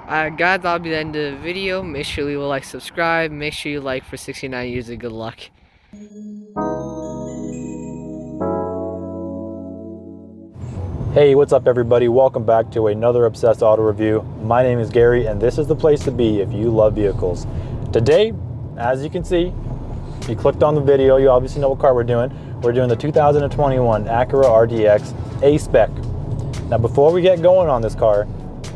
Guys, that'll be the end of the video. Make sure you like, subscribe. Make sure you like for 69 years of good luck. Hey, what's up everybody? Welcome back to another Obsessed Auto Review. My name is Gary and this is the place to be if you love vehicles. Today, as you can see, if you clicked on the video, you obviously know what car we're doing. We're doing the 2021 Acura RDX A-Spec. Now before we get going on this car,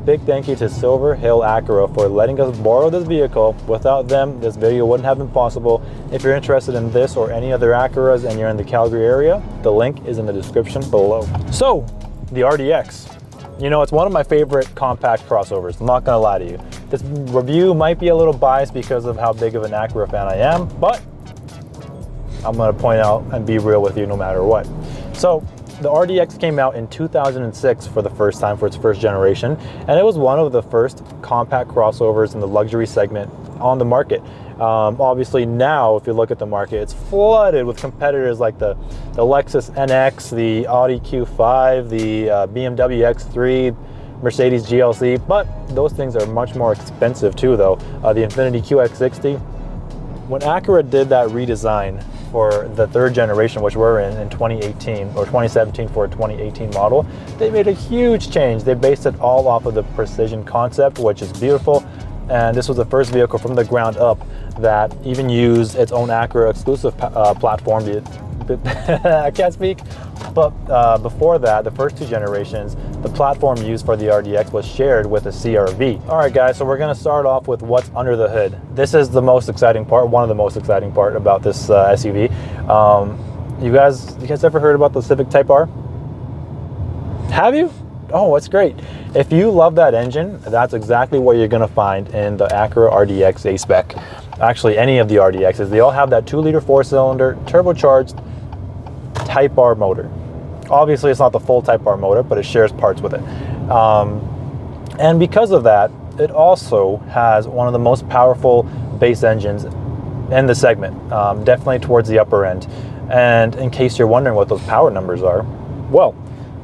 big thank you to Silver Hill Acura for letting us borrow this vehicle. Without them, this video wouldn't have been possible. If you're interested in this or any other Acuras and you're in the Calgary area, the link is in the description below. So, the RDX. You know, it's one of my favorite compact crossovers, I'm not gonna lie to you. This review might be a little biased because of how big of an Acura fan I am, but I'm gonna point out and be real with you no matter what. So, the RDX came out in 2006 for the first time for its first generation, and it was one of the first compact crossovers in the luxury segment on the market. Obviously now, if you look at the market, it's flooded with competitors like the Lexus NX, the Audi Q5, the BMW X3, Mercedes GLC, but those things are much more expensive too though. The Infiniti QX60. When Acura did that redesign for the third generation, which we're in 2018 or 2017 for a 2018 model, they made a huge change. They based it all off of the precision concept, which is beautiful. And this was the first vehicle from the ground up that even used its own Acura exclusive platform. I can't speak. But before that, the first two generations, the platform used for the RDX was shared with a CR-V. All right, guys, so we're gonna start off with what's under the hood. This is the most exciting part, one of the most exciting part about this SUV. You guys ever heard about the Civic Type R? Have you? Oh, it's great. If you love that engine, that's exactly what you're gonna find in the Acura RDX A-Spec. Actually, any of the RDXs, they all have that 2-liter 4-cylinder turbocharged Type R motor. Obviously, it's not the full Type R motor, but it shares parts with it. And because of that, it also has one of the most powerful base engines in the segment, definitely towards the upper end. And in case you're wondering what those power numbers are, well,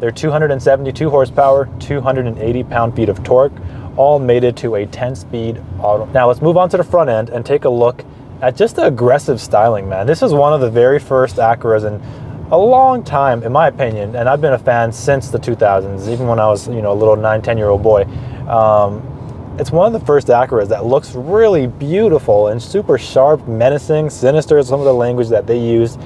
they're 272 horsepower, 280 pound-feet of torque, all mated to a 10-speed auto. Now let's move on to the front end and take a look at just the aggressive styling, man. This is one of the very first Acuras in a long time, in my opinion, and I've been a fan since the 2000s, even when I was, you know, a little 9-10-year-old boy. It's one of the first Acuras that looks really beautiful and super sharp, menacing, sinister, some of the language that they used.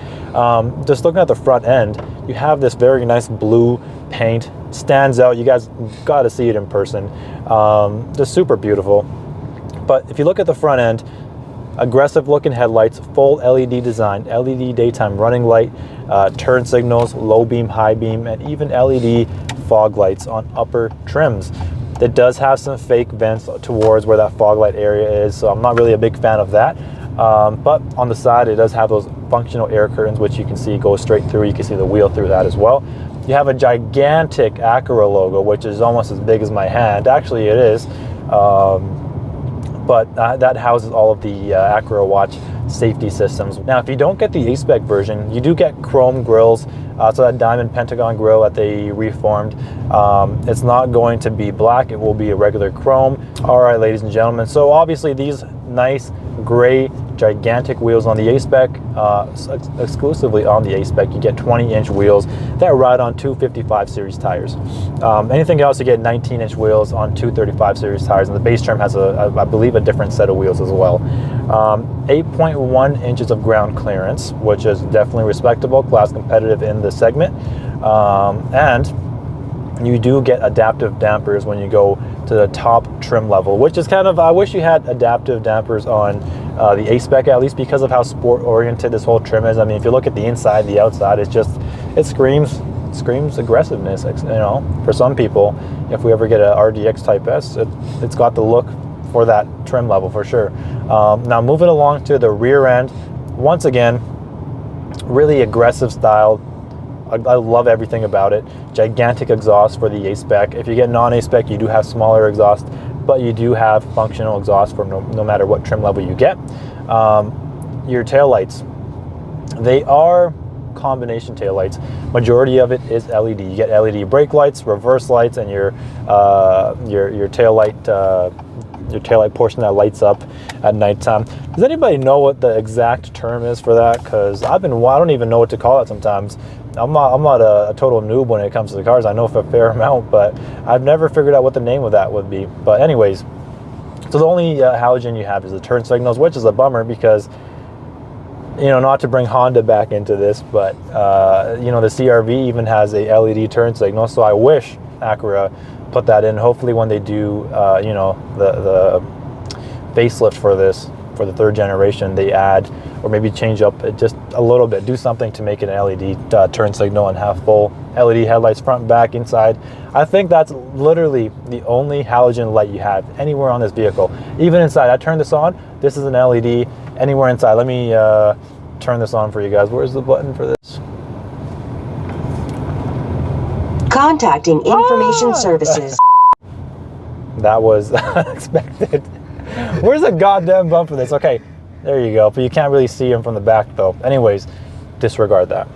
Just looking at the front end, you have this very nice blue paint, stands out. You guys got to see it in person. Just super beautiful. But if you look at the front end, aggressive looking headlights, full LED design, LED daytime running light, turn signals, low beam, high beam, and even LED fog lights on upper trims. It does have some fake vents towards where that fog light area is, so I'm not really a big fan of that. But on the side, it does have those functional air curtains, which you can see go straight through. You can see the wheel through that as well. You have a gigantic Acura logo, which is almost as big as my hand. Actually, it is. But that houses all of the Acura Watch safety systems. Now, if you don't get the A-Spec version, you do get chrome grills, so that diamond pentagon grille that they reformed. It's not going to be black, it will be a regular chrome. All right, ladies and gentlemen, so obviously these nice gray gigantic wheels on the A-Spec, exclusively on the A-Spec, you get 20-inch wheels that ride on 255 series tires. Anything else, you get 19-inch wheels on 235 series tires, and the base trim has, I believe, a different set of wheels as well. 8.1 inches of ground clearance, which is definitely respectable, class competitive in the segment. And you do get adaptive dampers when you go to the top trim level, which is kind of, I wish you had adaptive dampers on the A-Spec, at least because of how sport oriented this whole trim is. I mean, if you look at the inside, the outside, it's just, it screams aggressiveness, you know, for some people. If we ever get a RDX Type S, it's got the look for that trim level for sure. Now moving along to the rear end, once again, really aggressive style. I love everything about it. Gigantic exhaust for the A-Spec. If you get non-A-Spec, you do have smaller exhaust, but you do have functional exhaust for no matter what trim level you get. Your taillights, they are combination taillights. Majority of it is LED. You get LED brake lights, reverse lights, and your taillight portion that lights up at nighttime. Does anybody know what the exact term is for that? Because I don't even know what to call it sometimes. I'm not a total noob when it comes to the cars. I know for a fair amount, but I've never figured out what the name of that would be. But anyways, so the only halogen you have is the turn signals, which is a bummer because, you know, not to bring Honda back into this, but you know, the CR-V even has a LED turn signal. So I wish Acura put that in. Hopefully when they do, you know, the facelift for this, for the 3rd generation, they add or maybe change up just a little bit, do something to make it an LED turn signal and have full LED headlights front, back, inside. I think that's literally the only halogen light you have anywhere on this vehicle. Even inside, I turned this on, this is an LED anywhere inside. Let me turn this on for you guys. Where's the button for this? Contacting information services. That was unexpected. Where's the goddamn bump for this? Okay, there you go. But you can't really see him from the back though. Anyways, disregard that.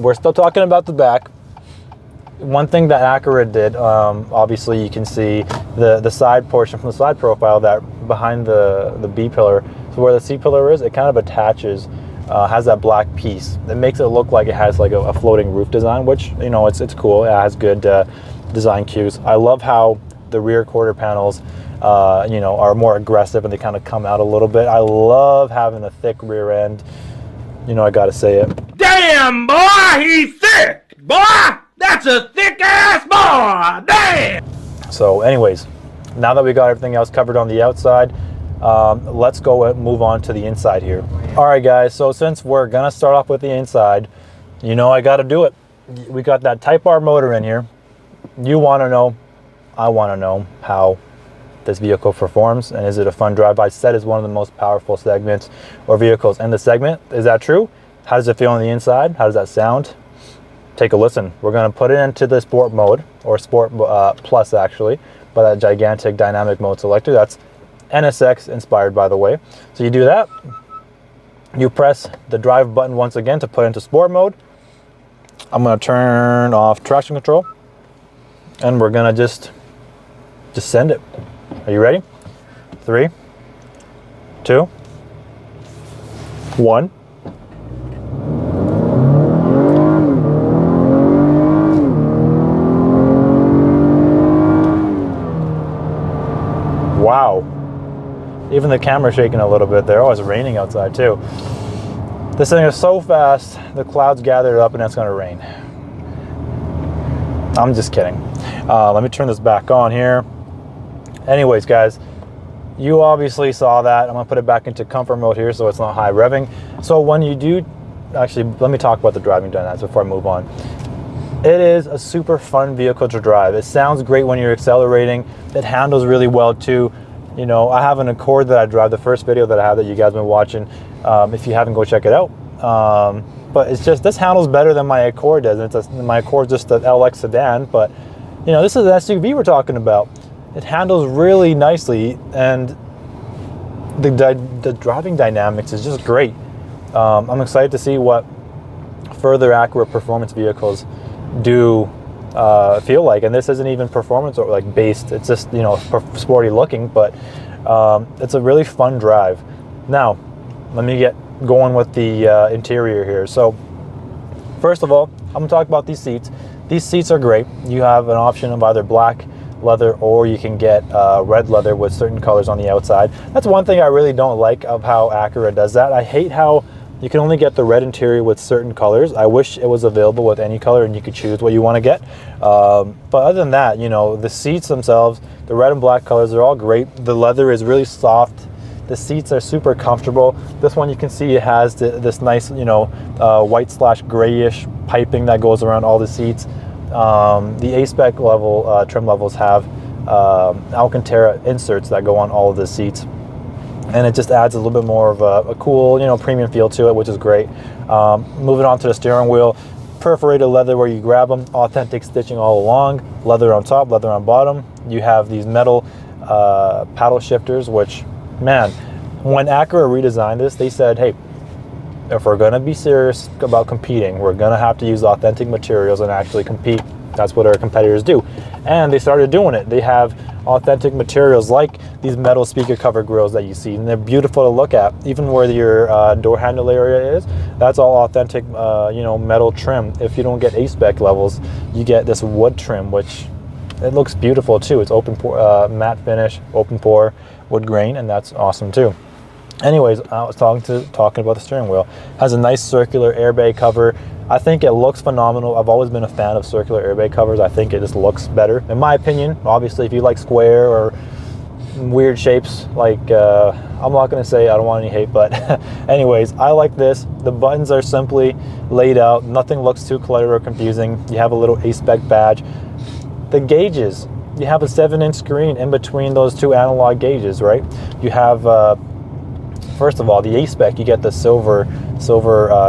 We're still talking about the back. One thing that Acura did, obviously you can see the side portion from the side profile, that behind the B pillar, so where the C pillar is, it kind of attaches, has that black piece. It makes it look like it has like a floating roof design, which, you know, it's cool. It has good design cues. I love how the rear quarter panels, you know, are more aggressive and they kind of come out a little bit. I love having a thick rear end. You know, I gotta say it. Damn, boy, he's thick, boy. That's a thick ass boy. Damn. So anyways, now that we got everything else covered on the outside, let's go and move on to the inside here. All right, guys, so since we're gonna start off with the inside, you know I gotta do it. We got that Type R motor in here. You wanna know, I wanna know how this vehicle performs, and is it a fun drive? I said it's one of the most powerful segments or vehicles in the segment. Is that true? How does it feel on the inside? How does that sound? Take a listen. We're going to put it into the sport mode, or sport plus actually, by that gigantic dynamic mode selector. That's NSX inspired, by the way. So you do that, you press the drive button once again to put into sport mode. I'm going to turn off traction control, and we're going to just send it. Are you ready? 3, 2, 1. Wow. Even the camera's shaking a little bit there. Oh, it's raining outside too. This thing is so fast, the clouds gathered up and it's gonna rain. I'm just kidding. Let me turn this back on here. Anyways, guys, you obviously saw that. I'm gonna put it back into comfort mode here so it's not high revving. So when you do, actually, let me talk about the driving dynamics before I move on. It is a super fun vehicle to drive. It sounds great when you're accelerating. It handles really well too. You know, I have an Accord that I drive, the first video that I have that you guys have been watching. If you haven't, go check it out. But it's just, this handles better than my Accord does. My Accord's just an LX sedan, but you know, this is an SUV we're talking about. It handles really nicely, and the driving dynamics is just great. I'm excited to see what further Acura performance vehicles do feel like. And this isn't even performance or like based, it's just, you know, sporty looking, but it's a really fun drive. Now let me get going with the interior here. So first of all, I'm gonna talk about these seats. These seats are great. You have an option of either black leather, or you can get red leather with certain colors on the outside. That's one thing I really don't like of how Acura does that. I hate how you can only get the red interior with certain colors. I wish it was available with any color and you could choose what you want to get. But other than that, you know, the seats themselves, the red and black colors are all great. The leather is really soft. The seats are super comfortable. This one, you can see it has this nice, you know, white/grayish piping that goes around all the seats. The A-Spec level trim levels have Alcantara inserts that go on all of the seats, and it just adds a little bit more of a cool, you know, premium feel to it, which is great. Moving on to the steering wheel, perforated leather where you grab them, authentic stitching all along, leather on top, leather on bottom. You have these metal paddle shifters, which, man, when Acura redesigned this, they said, hey, if we're going to be serious about competing, we're going to have to use authentic materials and actually compete. That's what our competitors do. And they started doing it. They have authentic materials like these metal speaker cover grills that you see, and they're beautiful to look at. Even where your door handle area is, that's all authentic, you know, metal trim. If you don't get A-Spec levels, you get this wood trim, which it looks beautiful too. It's open pore, matte finish, open pore, wood grain, and that's awesome too. Anyways, I was talking about the steering wheel. It has a nice circular airbag cover. I think it looks phenomenal. I've always been a fan of circular airbag covers. I think it just looks better, in my opinion. Obviously, if you like square or weird shapes, like I'm not going to say I don't want any hate, but anyways, I like this. The buttons are simply laid out. Nothing looks too cluttered or confusing. You have a little A-Spec badge. The gauges, you have a 7-inch screen in between those two analog gauges, right? You have first of all, the A-Spec, you get the silver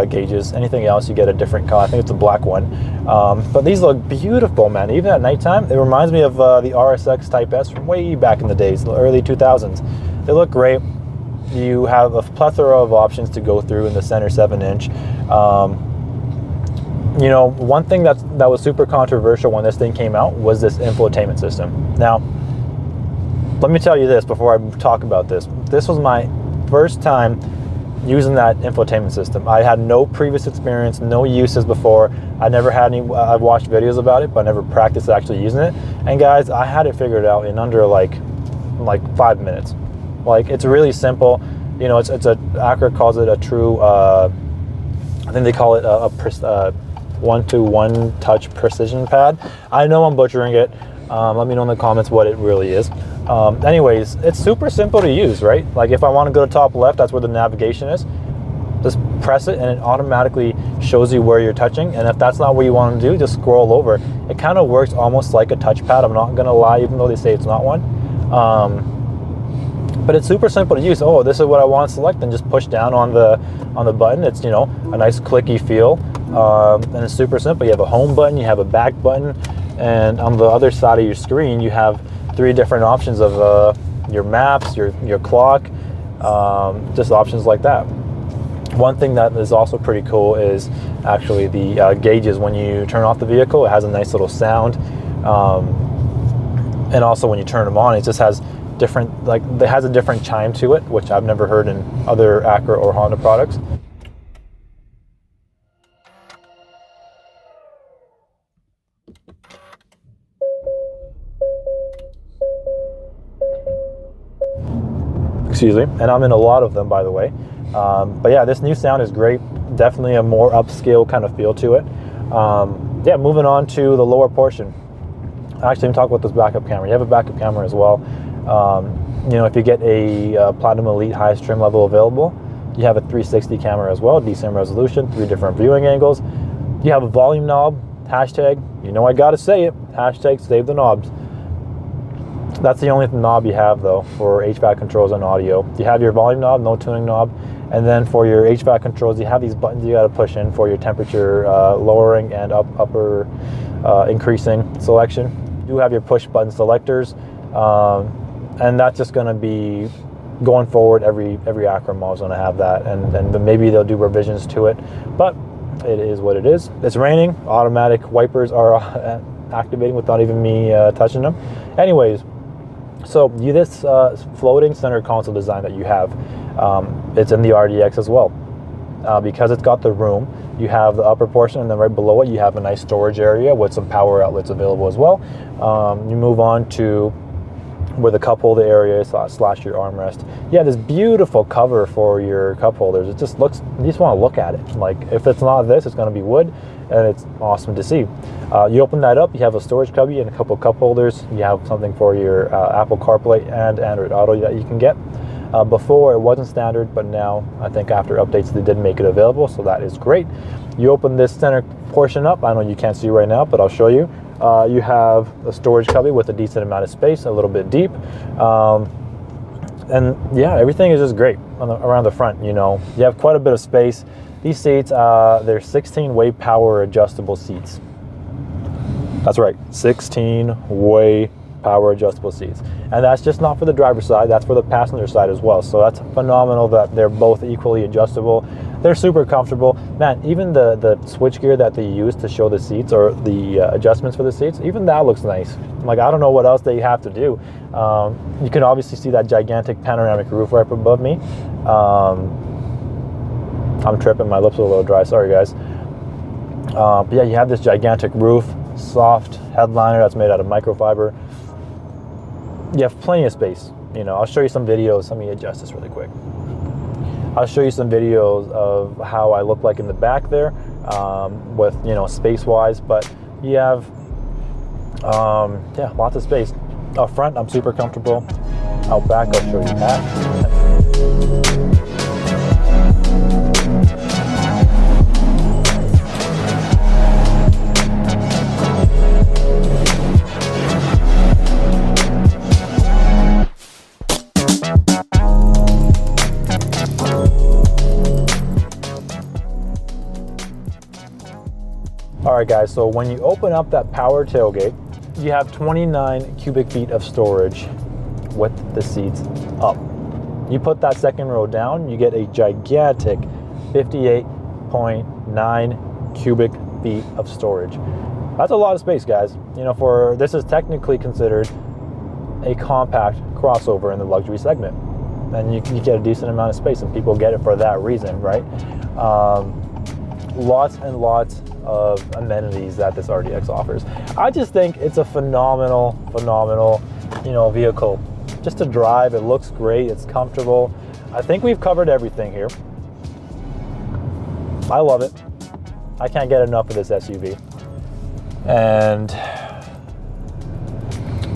gauges. Anything else, you get a different color. I think it's a black one. But these look beautiful, man. Even at nighttime, it reminds me of the RSX Type S from way back in the days, the early 2000s. They look great. You have a plethora of options to go through in the center 7-inch. You know, one thing that was super controversial when this thing came out was this infotainment system. Now, let me tell you this before I talk about this. This was my first time using that infotainment system. I had no previous experience, no uses before. I never had any. I've watched videos about it, but I never practiced actually using it. And guys, I had it figured out in under like 5 minutes. Like, it's really simple. You know, it's a Acura calls it a true. I think they call it a one-to-one touch precision pad. I know I'm butchering it. Let me know in the comments what it really is. Anyways, it's super simple to use, right? Like, if I want to go to top left, that's where the navigation is. Just press it and it automatically shows you where you're touching. And if that's not what you want to do, just scroll over. It kind of works almost like a touchpad. I'm not going to lie, even though they say it's not one. But it's super simple to use. Oh, this is what I want to select, and just push down on the button. It's, you know, a nice clicky feel. And it's super simple. You have a home button, you have a back button, and on the other side of your screen, you have 3 different options of your maps, your clock, just options like that. One thing that is also pretty cool is actually the gauges. When you turn off the vehicle, it has a nice little sound, and also when you turn them on, it just has different, like, it has a different chime to it, which I've never heard in other Acura or Honda products. Excuse me, and I'm in a lot of them, by the way. But yeah, this new sound is great. Definitely a more upscale kind of feel to it. Yeah, moving on to the lower portion. Actually, I'm talking about this backup camera. You have a backup camera as well. You know, if you get a Platinum Elite highest trim level available, you have a 360 camera as well, decent resolution, 3 different viewing angles. You have a volume knob, hashtag, you know I gotta say it, hashtag save the knobs. That's the only knob you have though for HVAC controls and audio. You have your volume knob, no tuning knob, and then for your HVAC controls, you have these buttons you gotta push in for your temperature lowering and upper increasing selection. You have your push button selectors, and that's just gonna be going forward. Every Acura model is gonna have that, and maybe they'll do revisions to it, but it is what it is. It's raining, automatic wipers are activating without even me touching them. Anyways, so this floating center console design that you have, it's in the RDX as well. Because it's got the room, you have the upper portion, and then right below it you have a nice storage area with some power outlets available as well. You move on to where the cup holder area is slash your armrest. Yeah, this beautiful cover for your cup holders. It just looks, you just want to look at it. Like, if it's not this, it's going to be wood, and it's awesome to see. You open that up, you have a storage cubby and a couple cup holders. You have something for your Apple CarPlay and Android Auto that you can get. Before it wasn't standard, but now I think after updates they did make it available, so that is great. You open this center portion up. I know you can't see right now, but I'll show you. You have a storage cubby with a decent amount of space, a little bit deep, and yeah, everything is just great around the front. You know, you have quite a bit of space. These seats, they're 16-way power adjustable seats. That's right, 16-way power adjustable seats, and that's just not for the driver's side, that's for the passenger side as well. So that's phenomenal that they're both equally adjustable. They're super comfortable. Man, even the switch gear that they use to show the seats, or the adjustments for the seats, even that looks nice. Like, I don't know what else they have to do. You can obviously see that gigantic panoramic roof right above me. I'm tripping, my lips are a little dry, sorry guys. But yeah, you have this gigantic roof, soft headliner that's made out of microfiber. You have plenty of space. You know, I'll show you some videos. Let me adjust this really quick. I'll show you some videos of how I look like in the back there, with, you know, space-wise. But you have, yeah, lots of space. Up front, I'm super comfortable. Out back, I'll show you that. Alright guys, so when you open up that power tailgate, you have 29 cubic feet of storage with the seats up. You put that second row down, you get a gigantic 58.9 cubic feet of storage. That's a lot of space, guys. You know, this is technically considered a compact crossover in the luxury segment. And you get a decent amount of space, and people get it for that reason, right? Lots and lots of amenities that this RDX offers. I just think it's a phenomenal, you know, vehicle. Just to drive, it looks great, it's comfortable. I think we've covered everything here. I love it. I can't get enough of this SUV. And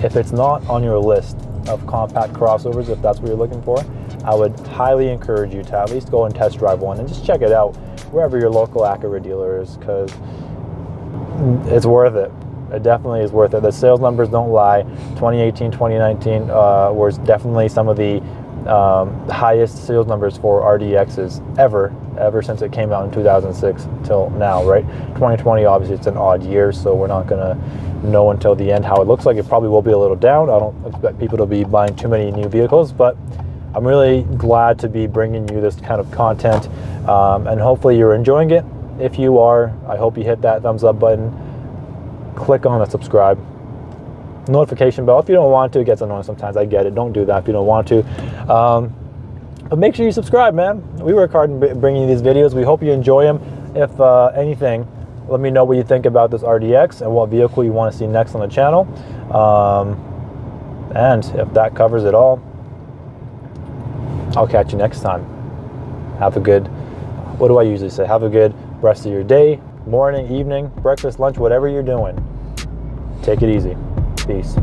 if it's not on your list of compact crossovers, if that's what you're looking for, I would highly encourage you to at least go and test drive one and just check it out wherever your local Acura dealer is, because it's worth it. It definitely is worth it. The sales numbers don't lie. 2018, 2019 was definitely some of the highest sales numbers for RDXs ever since it came out in 2006 till now, right? 2020, obviously it's an odd year, so we're not gonna know until the end how it looks like. It probably will be a little down. I don't expect people to be buying too many new vehicles, but I'm really glad to be bringing you this kind of content, and hopefully you're enjoying it. If you are, I hope you hit that thumbs up button, click on the subscribe, notification bell. If you don't want to, it gets annoying sometimes, I get it. Don't do that if you don't want to. But make sure you subscribe, man. We work hard in bringing you these videos. We hope you enjoy them. If anything, let me know what you think about this RDX and what vehicle you want to see next on the channel. And if that covers it all, I'll catch you next time. Have a good, what do I usually say? Have a good rest of your day, morning, evening, breakfast, lunch, whatever you're doing. Take it easy. Peace.